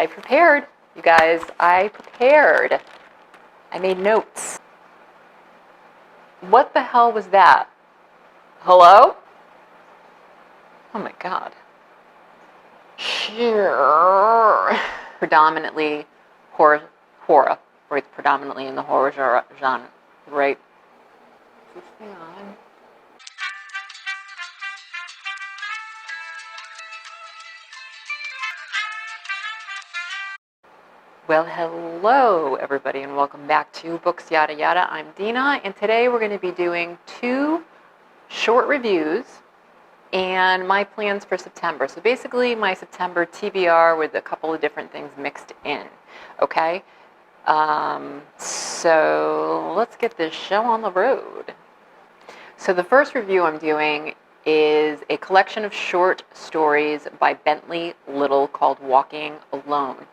I prepared, you guys. I prepared. I made notes. What the hell was that? Hello? Oh my God. Predominantly horror, right? Predominantly in the horror genre, right? Is this thing on? Well, hello everybody, and welcome back to Books Yada Yada. I'm Dina, and today we're going to be doing 2 short reviews and my plans for September. So basically my September TBR with a couple of different things mixed in, okay? So let's get this show on the road. So the first review I'm doing is a collection of short stories by Bentley Little called Walking Alone.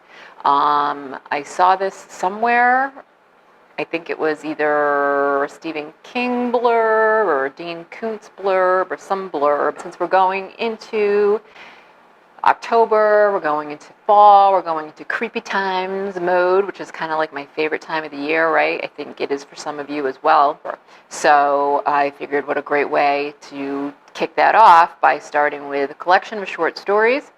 I saw this somewhere. I think it was either a Stephen King blurb or a Dean Koontz blurb or some blurb. Since we're going into October, we're going into fall, we're going into creepy times mode, which is kind of like my favorite time of the year, right? I think it is for some of you as well. So I figured what a great way to kick that off by starting with a collection of short stories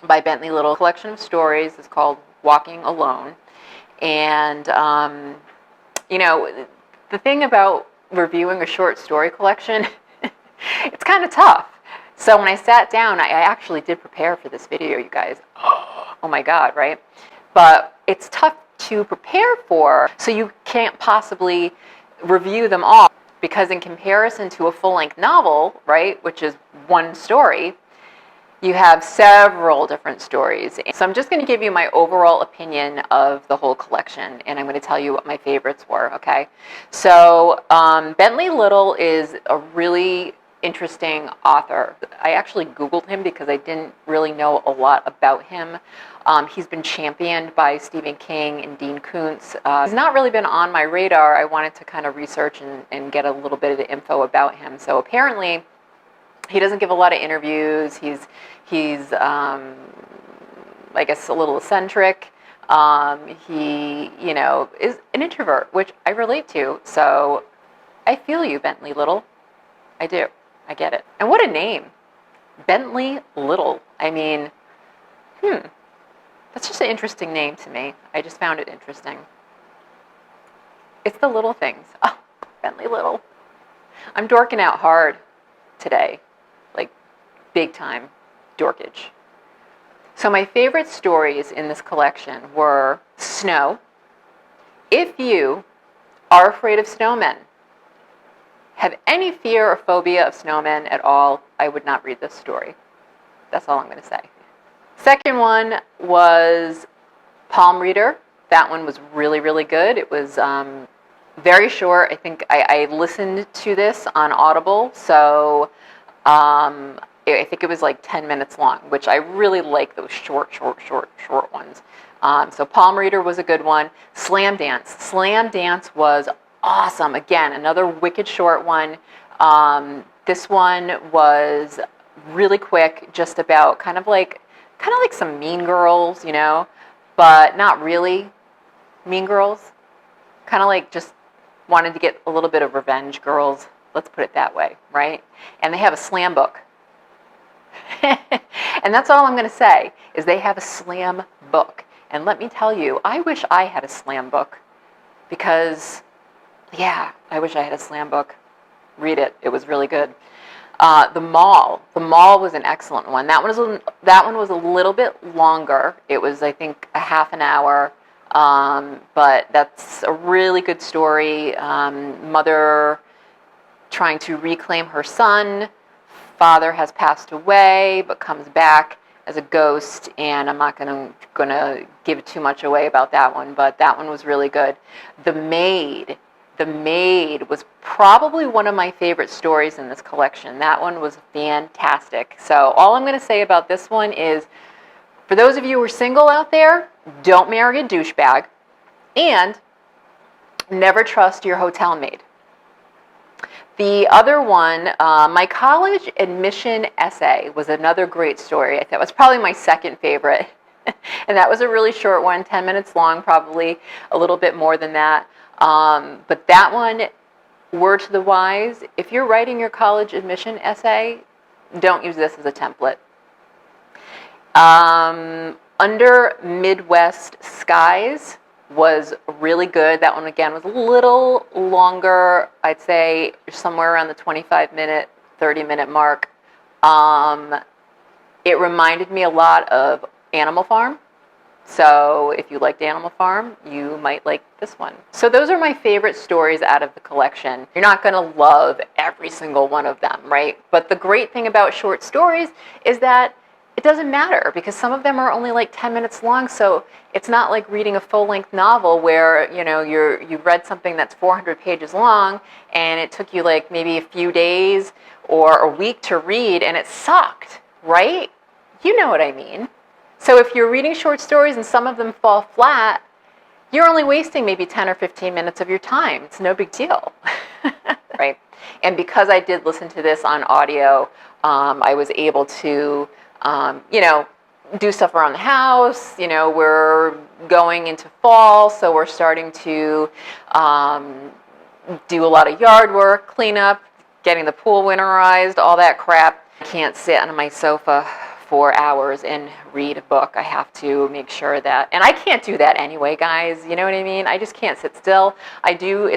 by Bentley Little. Collection of stories is called Walking Alone. And, you know, the thing about reviewing a short story collection, it's kind of tough. So when I sat down, I actually did prepare for this video, you guys. Oh my God, right? But it's tough to prepare for, so you can't possibly review them all, because in comparison to a full-length novel, right, which is one story, you have several different stories. So I'm just going to give you my overall opinion of the whole collection, and I'm going to tell you what my favorites were, okay? So Bentley Little is a really interesting author. I actually Googled him because I didn't really know a lot about him. He's been championed by Stephen King and Dean Koontz. He's not really been on my radar. I wanted to kind of research and get a little bit of the info about him. So apparently, he doesn't give a lot of interviews. He's I guess a little eccentric. He, you know, is an introvert, which I relate to. So I feel you, Bentley Little. I do. I get it. And what a name. Bentley Little. I mean, that's just an interesting name to me. I just found it interesting. It's the little things. Oh, Bentley Little. I'm dorking out hard today. Like, big time dorkage. So my favorite stories in this collection were Snow. If you are afraid of snowmen, have any fear or phobia of snowmen at all, I would not read this story. That's all I'm going to say. Second one was Palm Reader. That one was really, really good. It was very short. I think I listened to this on Audible, so I think it was like 10 minutes long, which I really like those short ones. So Palm Reader was a good one. Slam Dance. Slam Dance was awesome. Again, another wicked short one. This one was really quick, just about kind of like some Mean Girls, you know, but not really Mean Girls. Kind of like just wanted to get a little bit of revenge girls. Let's put it that way, right? And they have a slam book. And that's all I'm going to say, is they have a slam book. And let me tell you, I wish I had a slam book, because, yeah, I wish I had a slam book. Read it. It was really good. The Mall. The Mall was an excellent one. That one was a little bit longer. It was, I think, a half an hour. But that's a really good story. Mother trying to reclaim her son. Father has passed away, but comes back as a ghost, and I'm not gonna give too much away about that one, but that one was really good. The Maid. The Maid was probably one of my favorite stories in this collection. That one was fantastic. So all I'm going to say about this one is, for those of you who are single out there, don't marry a douchebag, and never trust your hotel maid. The other one, my college admission essay, was another great story. I thought it was probably my second favorite. And that was a really short one, 10 minutes long, probably a little bit more than that. But that one, word to the wise, if you're writing your college admission essay, don't use this as a template. Under Midwest Skies was really good. That one, again, was a little longer. I'd say somewhere around the 25-minute, 30-minute mark. It reminded me a lot of Animal Farm. So if you liked Animal Farm, you might like this one. So those are my favorite stories out of the collection. You're not going to love every single one of them, right? But the great thing about short stories is that it doesn't matter, because some of them are only like 10 minutes long, so it's not like reading a full-length novel where, you know, you've read something that's 400 pages long and it took you like maybe a few days or a week to read and it sucked, right? You know what I mean. So if you're reading short stories and some of them fall flat, you're only wasting maybe 10 or 15 minutes of your time. It's no big deal, right? And because I did listen to this on audio, I was able to you know, do stuff around the house. You know, we're going into fall, so we're starting to do a lot of yard work, cleanup, getting the pool winterized, all that crap. I can't sit on my sofa for hours and read a book. I have to make sure that, and I can't do that anyway, guys. You know what I mean? I just can't sit still.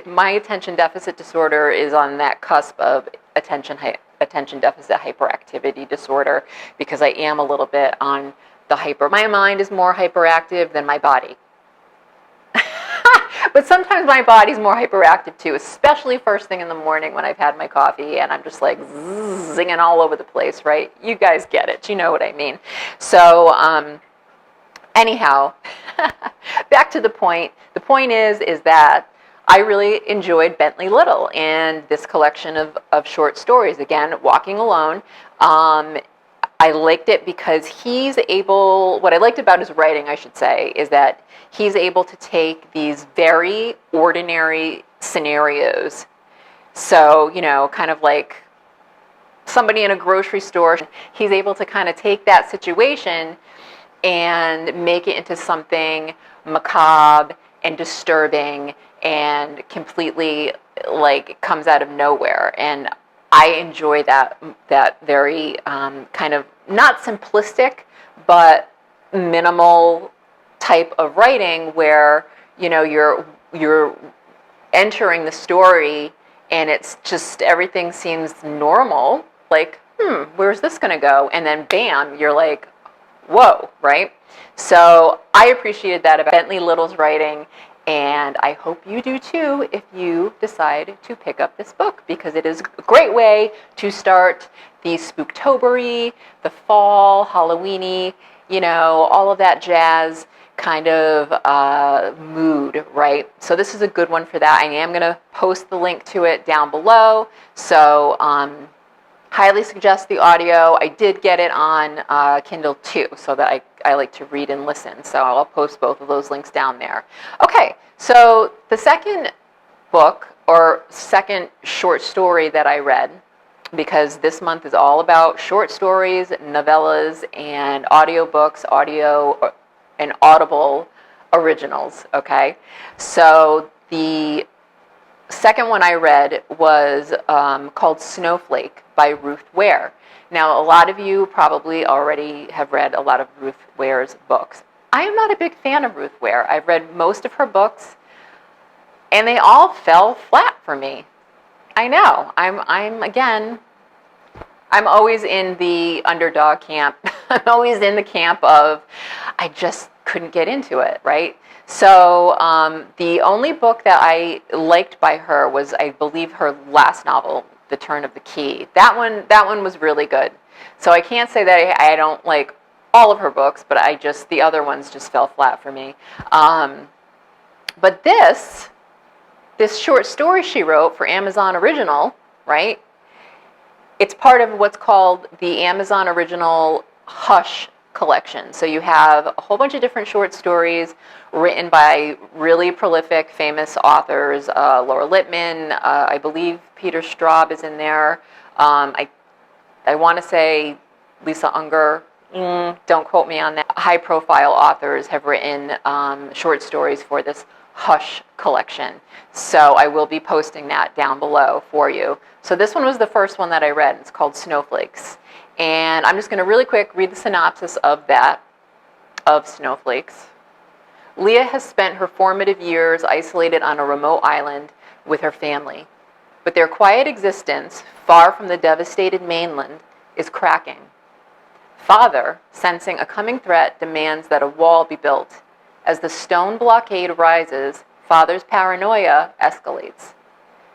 My attention deficit disorder is on that cusp of attention deficit hyperactivity disorder, because I am a little bit on the my mind is more hyperactive than my body. But sometimes my body's more hyperactive too, especially first thing in the morning when I've had my coffee and I'm just like zinging all over the place, right? You guys get it. You know what I mean. So anyhow, back to the point. The point is that I really enjoyed Bentley Little and this collection of short stories. Again, Walking Alone. I liked it because what I liked about his writing, I should say, is that he's able to take these very ordinary scenarios. So, you know, kind of like somebody in a grocery store, he's able to kind of take that situation and make it into something macabre and disturbing and completely like comes out of nowhere. And I enjoy that very kind of not simplistic, but minimal type of writing where, you know, you're entering the story and it's just everything seems normal, like, where's this going to go? And then bam, you're like, whoa, right? So I appreciated that about Bentley Little's writing, and I hope you do too if you decide to pick up this book, because it is a great way to start the Spooktober-y, the fall, Halloween-y, you know, all of that jazz kind of mood, right? So this is a good one for that. I am going to post the link to it down below. So highly suggest the audio. I did get it on Kindle too, so that I like to read and listen. So I'll post both of those links down there. Okay, so the second book or second short story that I read, because this month is all about short stories, novellas, and audiobooks, audio and Audible originals, okay? So the second one I read was called Snowflake by Ruth Ware. Now, a lot of you probably already have read a lot of Ruth Ware's books. I am not a big fan of Ruth Ware. I've read most of her books, and they all fell flat for me. I know. I'm always in the underdog camp. I'm always in the camp of, I just couldn't get into it, right? So the only book that I liked by her was, I believe, her last novel, The Turn of the Key. That one was really good. So I can't say that I don't like all of her books, but the other ones just fell flat for me. But this short story she wrote for Amazon Original, right? It's part of what's called the Amazon Original Hush collection. So you have a whole bunch of different short stories written by really prolific, famous authors. Laura Lippman, I believe Peter Straub is in there. I want to say Lisa Unger. Don't quote me on that. High-profile authors have written short stories for this Hush collection. So I will be posting that down below for you. So this one was the first one that I read. It's called Snowflakes. And I'm just going to really quick read the synopsis of that, of Snowflakes. Leah has spent her formative years isolated on a remote island with her family. But their quiet existence, far from the devastated mainland, is cracking. Father, sensing a coming threat, demands that a wall be built. As the stone blockade rises, Father's paranoia escalates.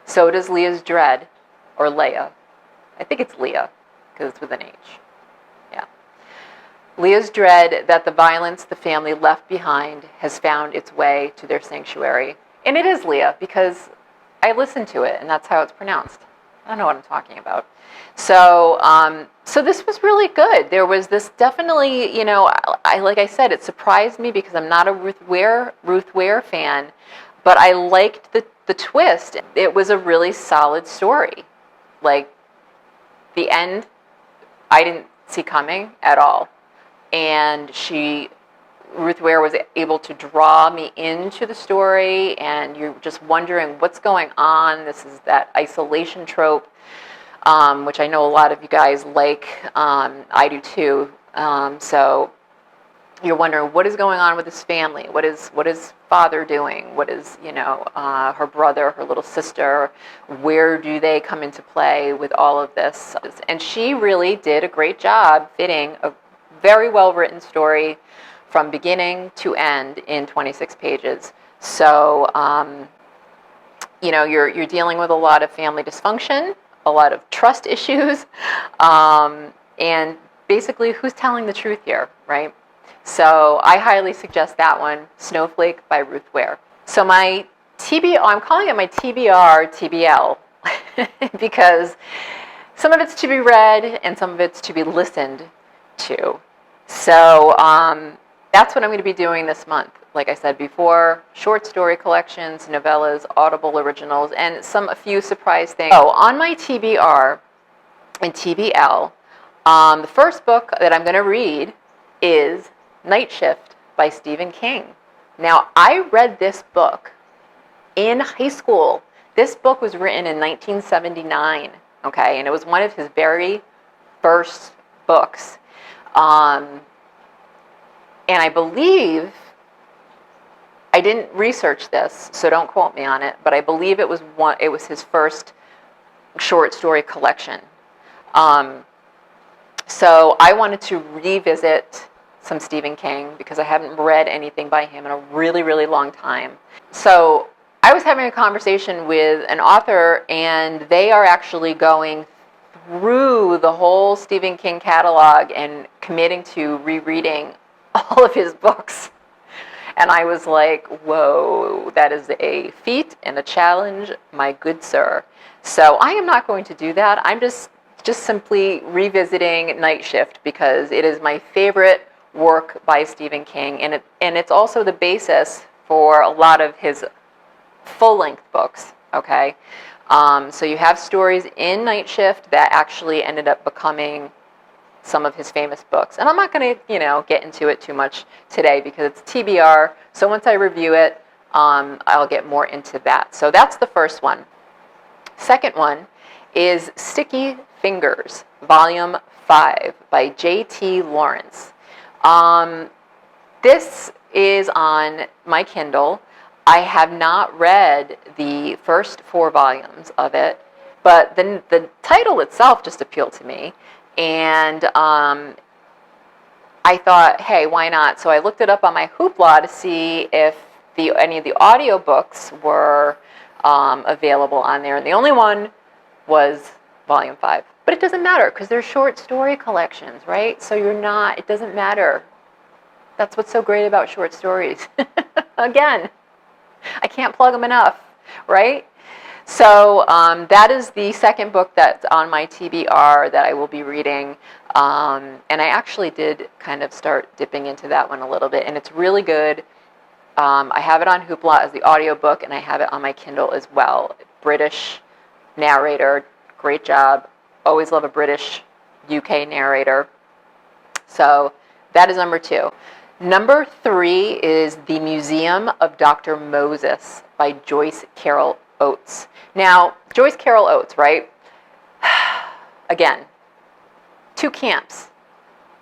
So does Leah's dread, or Leah. I think it's Leah, because it's with an H. Yeah. Leah's dread that the violence the family left behind has found its way to their sanctuary. And it is Leah, because I listened to it, and that's how it's pronounced. I don't know what I'm talking about. So, so this was really good. There was this definitely, you know, like I said, it surprised me because I'm not a Ruth Ware fan, but I liked the twist. It was a really solid story. Like, the end, I didn't see coming at all. And Ruth Ware was able to draw me into the story, and you're just wondering what's going on. This is that isolation trope, which I know a lot of you guys like. I do too. So you're wondering what is going on with this family. What is Father doing? What is, you know, her brother, her little sister? Where do they come into play with all of this? And she really did a great job fitting a very well written story from beginning to end in 26 pages. So, you know, you're dealing with a lot of family dysfunction, a lot of trust issues, and basically who's telling the truth here, right? So I highly suggest that one, Snowflake by Ruth Ware. So my I'm calling it my TBR TBL because some of it's to be read and some of it's to be listened to. So that's what I'm going to be doing this month. Like I said before, short story collections, novellas, Audible originals, and a few surprise things. So on my TBR and TBL, the first book that I'm going to read is Night Shift by Stephen King. Now, I read this book in high school. This book was written in 1979, okay, and it was one of his very first books. And I believe, I didn't research this, so don't quote me on it, but I believe it was his first short story collection. So I wanted to revisit some Stephen King because I haven't read anything by him in a really, really long time. So I was having a conversation with an author, and they are actually going through the whole Stephen King catalog and committing to rereading all of his books. And I was like, whoa, that is a feat and a challenge, my good sir. So I am not going to do that. I'm just simply revisiting Night Shift because it is my favorite work by Stephen King, and it's also the basis for a lot of his full-length books, okay? So you have stories in Night Shift that actually ended up becoming some of his famous books. And I'm not going to, get into it too much today because it's TBR. So once I review it, I'll get more into that. So that's the first one. Second one is Sticky Fingers, Volume 5 by J.T. Lawrence. This is on my Kindle. I have not read the first 4 volumes of it, but the title itself just appealed to me. And I thought, hey, why not? So I looked it up on my Hoopla to see if any of the audiobooks were available on there. And the only one was Volume 5. But it doesn't matter because they're short story collections, right? So it doesn't matter. That's what's so great about short stories. Again, I can't plug them enough, right? So that is the second book that's on my TBR that I will be reading. And I actually did kind of start dipping into that one a little bit, and it's really good. I have it on Hoopla as the audiobook, and I have it on my Kindle as well. British narrator, great job. Always love a British UK narrator. So that is number 2. Number 3 is The Museum of Dr. Moses by Joyce Carol Oates. Now, Joyce Carol Oates, right? Again, 2 camps.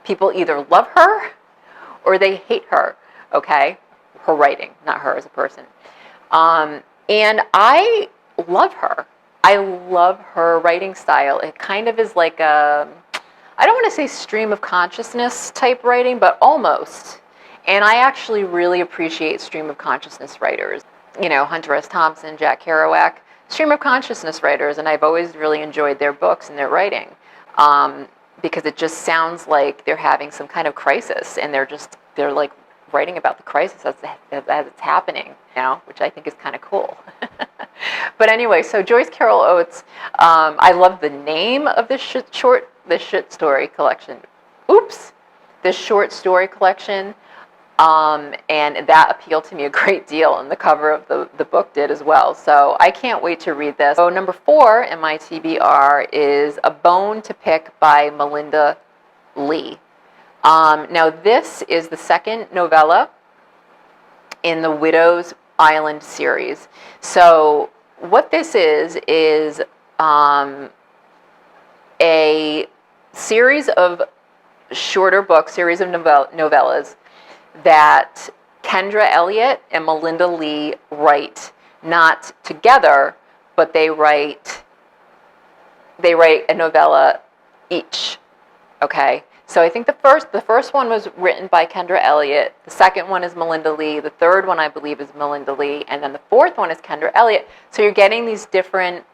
People either love her or they hate her, okay? Her writing, not her as a person. And I love her. I love her writing style. It kind of is like a, I don't want to say stream of consciousness type writing, but almost. And I actually really appreciate stream of consciousness writers. You know, Hunter S. Thompson, Jack Kerouac, stream of consciousness writers, and I've always really enjoyed their books and their writing because it just sounds like they're having some kind of crisis, and they're like writing about the crisis as it's happening now, which I think is kind of cool. But anyway, so Joyce Carol Oates, I love the name of this short story collection. This short story collection. And that appealed to me a great deal, and the cover of the book did as well. So I can't wait to read this. So number 4 in my TBR is A Bone to Pick by Melinda Lee. Now this is the second novella in the Widow's Island series. So what this is a series of shorter books, series of novellas that Kendra Elliott and Melinda Lee write, not together, but they write a novella each. Okay, so I think the first one was written by Kendra Elliott, the second one is Melinda Lee, the third one I believe is Melinda Lee, and then the fourth one is Kendra Elliott. So you're getting these different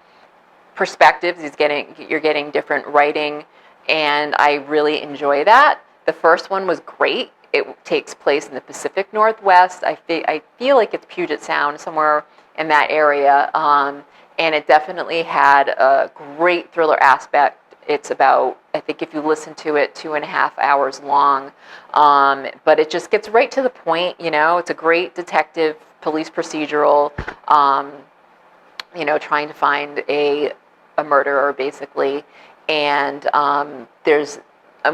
perspectives, you're getting different writing, and I really enjoy that. The first one was great. It takes place in the Pacific Northwest. I feel like it's Puget Sound, somewhere in that area, and it definitely had a great thriller aspect. It's about, I think if you listen to it, 2.5 hours long, but it just gets right to the point. You know, it's a great detective police procedural, trying to find a murderer basically, and I'm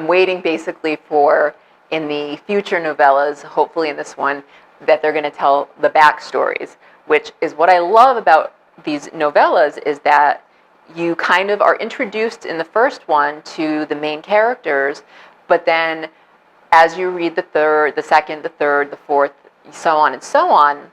waiting basically for, in the future novellas, hopefully in this one, that they're going to tell the backstories, which is what I love about these novellas, is that you kind of are introduced in the first one to the main characters, but then as you read the second, the third, the fourth, so on,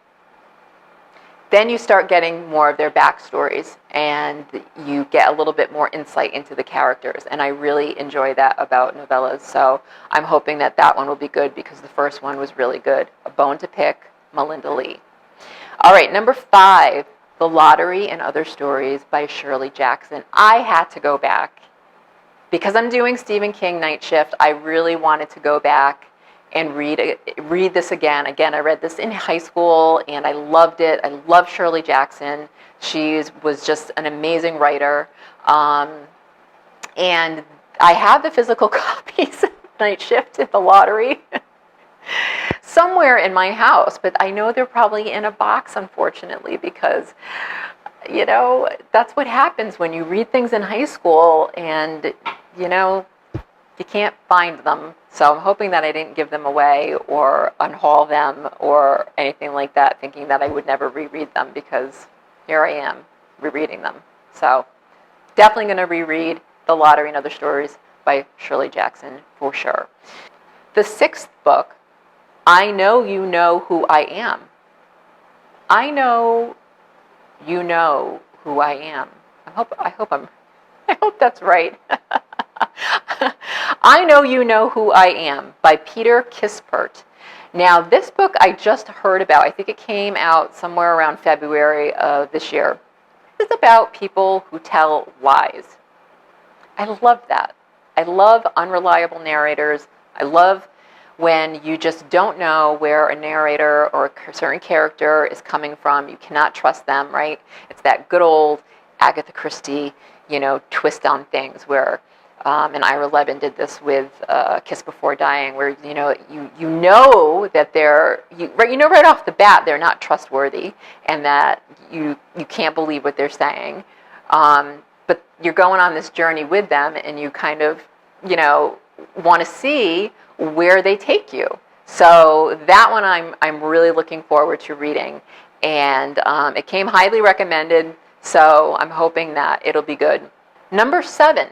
then you start getting more of their backstories, and you get a little bit more insight into the characters, and I really enjoy that about novellas, so I'm hoping that one will be good, because the first one was really good. A Bone to Pick, Melinda Lee. All right, number 5, The Lottery and Other Stories by Shirley Jackson. I had to go back. Because I'm doing Stephen King Night Shift, I really wanted to go back and read this again. Again, I read this in high school, and I loved it. I love Shirley Jackson. She was just an amazing writer. And I have the physical copies of Night Shift at The Lottery somewhere in my house, but I know they're probably in a box, unfortunately, because, that's what happens when you read things in high school, and, you can't find them. So I'm hoping that I didn't give them away or unhaul them or anything like that, thinking that I would never reread them, because here I am rereading them. So definitely going to reread The Lottery and Other Stories by Shirley Jackson for sure. The 6th book, I Know You Know Who I Am. I know you know who I am. I hope that's right. I Know You Know Who I Am by Peter Kispert. Now, this book I just heard about. I think it came out somewhere around February of this year. It's about people who tell lies. I love that. I love unreliable narrators. I love when you just don't know where a narrator or a certain character is coming from. You cannot trust them, right? It's that good old Agatha Christie, twist on things where, and Ira Levin did this with Kiss Before Dying, where you know that right off the bat they're not trustworthy, and that you can't believe what they're saying, but you're going on this journey with them, and you kind of want to see where they take you. So that one I'm really looking forward to reading, and it came highly recommended. So I'm hoping that it'll be good. Number 7,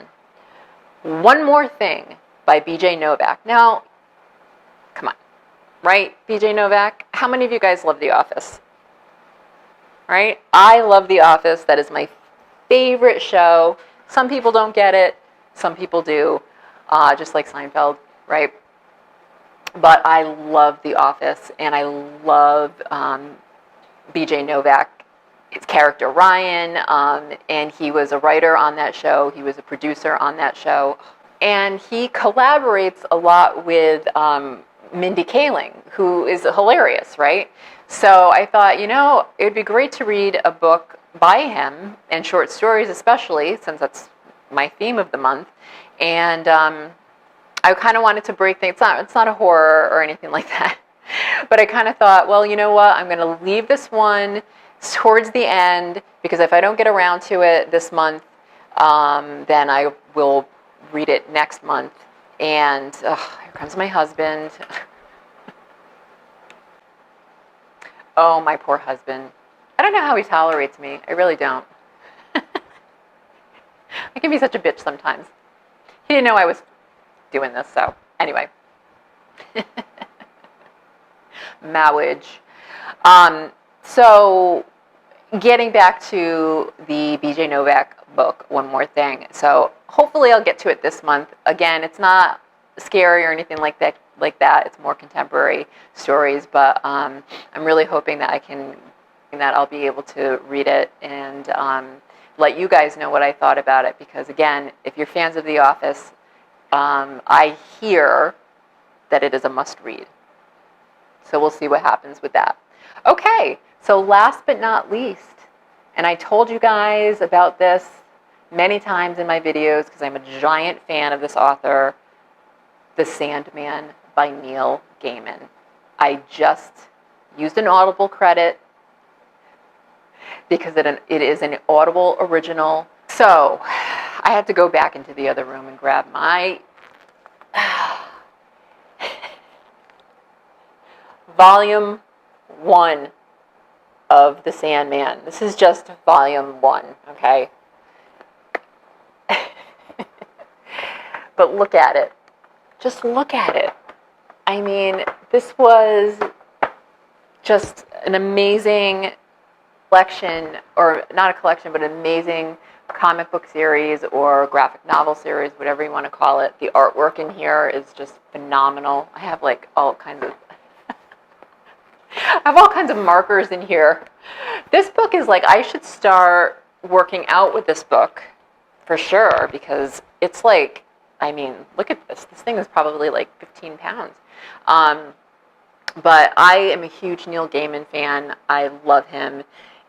One More Thing by B.J. Novak. Now, come on, right? B.J. Novak, how many of you guys love The Office? Right? I love The Office. That is my favorite show. Some people don't get it. Some people do, just like Seinfeld, right? But I love The Office, and I love B.J. Novak. His character Ryan, and he was a writer on that show. He was a producer on that show, and he collaborates a lot with Mindy Kaling, who is hilarious, right? So I thought, it would be great to read a book by him, and short stories especially, since that's my theme of the month. And I kind of wanted to break things. It's not a horror or anything like that, but I kind of thought, well, you know what? I'm going to leave this one towards the end, because if I don't get around to it this month, then I will read it next month. And here comes my husband. Oh, my poor husband. I don't know how he tolerates me. I really don't. I can be such a bitch sometimes. He didn't know I was doing this, so anyway. Marriage. So getting back to the B.J. Novak book, One More Thing. So hopefully I'll get to it this month. Again, it's not scary or anything like that. It's more contemporary stories, but I'm really hoping that I'll be able to read it and let you guys know what I thought about it. Because again, if you're fans of The Office, I hear that it is a must-read. So we'll see what happens with that. Okay, so last but not least, and I told you guys about this many times in my videos because I'm a giant fan of this author, The Sandman by Neil Gaiman. I just used an Audible credit because it is an Audible original. So I had to go back into the other room and grab my Volume 1 of The Sandman. This is just Volume 1, okay? But look at it. Just look at it. I mean, this was just an amazing collection, or not a collection, but an amazing comic book series or graphic novel series, whatever you want to call it. The artwork in here is just phenomenal. I have like all kinds of markers in here. This book is like, I should start working out with this book for sure, because it's like, I mean, look at this. This thing is probably like 15 pounds. But I am a huge Neil Gaiman fan. I love him.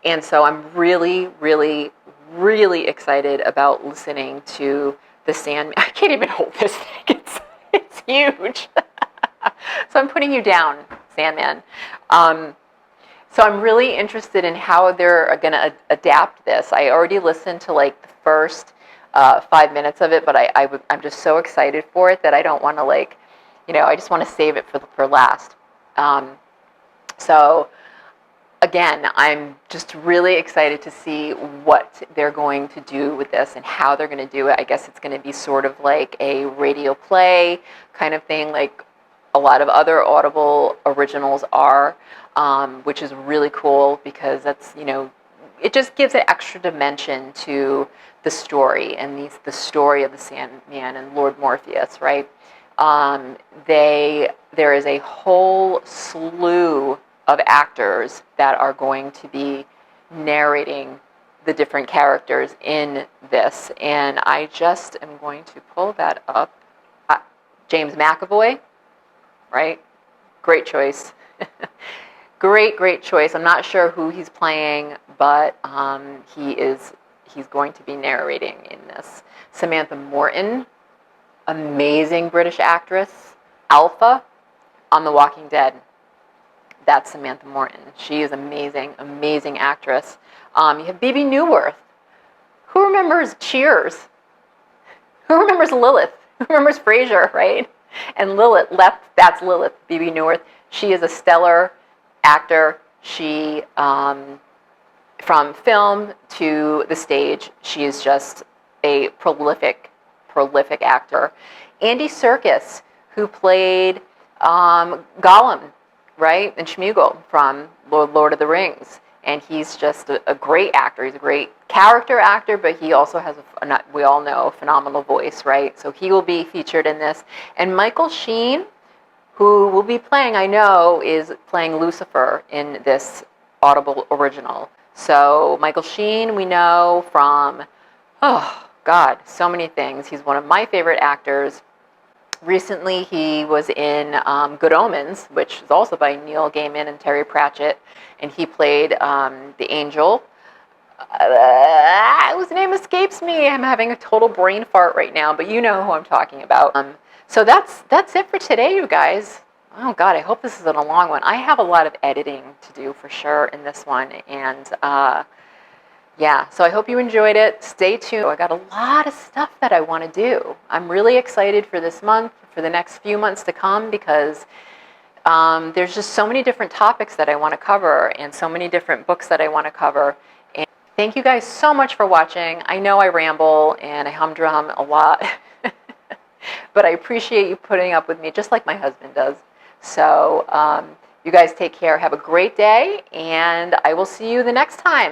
And so I'm really, really, really excited about listening to The Sandman. I can't even hold this thing. It's huge. So I'm putting you down, Sandman. So I'm really interested in how they're going to adapt this. I already listened to like the first 5 minutes of it, but I'm just so excited for it that I don't want to I just want to save it for last. So again, I'm just really excited to see what they're going to do with this and how they're going to do it. I guess it's going to be sort of like a radio play kind of thing, like a lot of other Audible originals are, which is really cool because that's, it just gives an extra dimension to the story and the story of the Sandman and Lord Morpheus, right? There is a whole slew of actors that are going to be narrating the different characters in this, and I just am going to pull that up. James McAvoy, right? Great choice. Great choice. I'm not sure who he's playing, but he's going to be narrating in this. Samantha Morton, amazing British actress. Alpha on The Walking Dead. That's Samantha Morton. She is amazing actress. You have Bebe Neuwirth. Who remembers Cheers? Who remembers Lilith? Who remembers Frasier, right? And Lilith, that's Lilith, Bebe Neuwirth. She is a stellar actor. She, from film to the stage, she is just a prolific actor. Andy Serkis, who played Gollum, right, and Schmeagol from Lord of the Rings. And he's just a great actor. He's a great character actor, but he also has, we all know, a phenomenal voice, right? So he will be featured in this. And Michael Sheen, who will be playing, I know, is playing Lucifer in this Audible original. So Michael Sheen, we know from, oh, God, so many things. He's one of my favorite actors. Recently, he was in Good Omens, which is also by Neil Gaiman and Terry Pratchett, and he played the angel. Whose name escapes me. I'm having a total brain fart right now, but you know who I'm talking about. So that's it for today, you guys. Oh, God, I hope this isn't a long one. I have a lot of editing to do for sure in this one, and yeah, so I hope you enjoyed it. Stay tuned. I got a lot of stuff that I want to do. I'm really excited for this month, for the next few months to come, because there's just so many different topics that I want to cover and so many different books that I want to cover. And thank you guys so much for watching. I know I ramble and I humdrum a lot, but I appreciate you putting up with me just like my husband does. So you guys take care. Have a great day, and I will see you the next time.